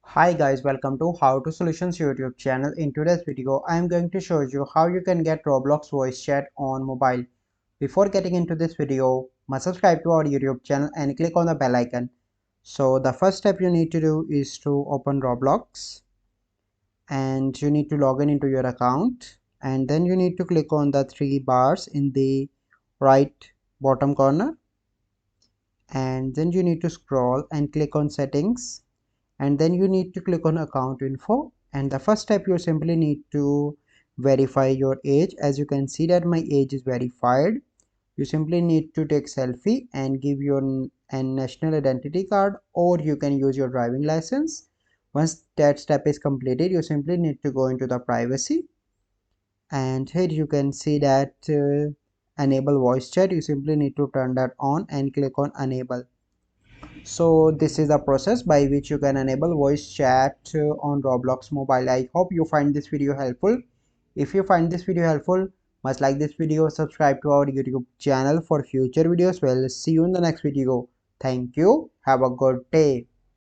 Hi guys, welcome to How to Solutions YouTube channel. In today's video, I am going to show you how you can get Roblox voice chat on mobile. Before getting into this video, must subscribe to our YouTube channel and click on the bell icon. So the first step you need to do is to open Roblox and you need to log in into your account, and then you need to click on the three bars in the right bottom corner, and then you need to scroll and click on settings, and then you need to click on account info. And the first step, you simply need to verify your age. As you can see that my age is verified. You simply need to take selfie and give your national identity card, or you can use your driving license. Once that step is completed, you simply need to go into the privacy, and here you can see that enable voice chat. You simply need to turn that on and click on enable. So this is the process by which you can enable voice chat on Roblox mobile. I hope you find this video helpful. If you find this video helpful, must like this video, subscribe to our YouTube channel for future videos. Well, see you in the next video. Thank you. Have a good day.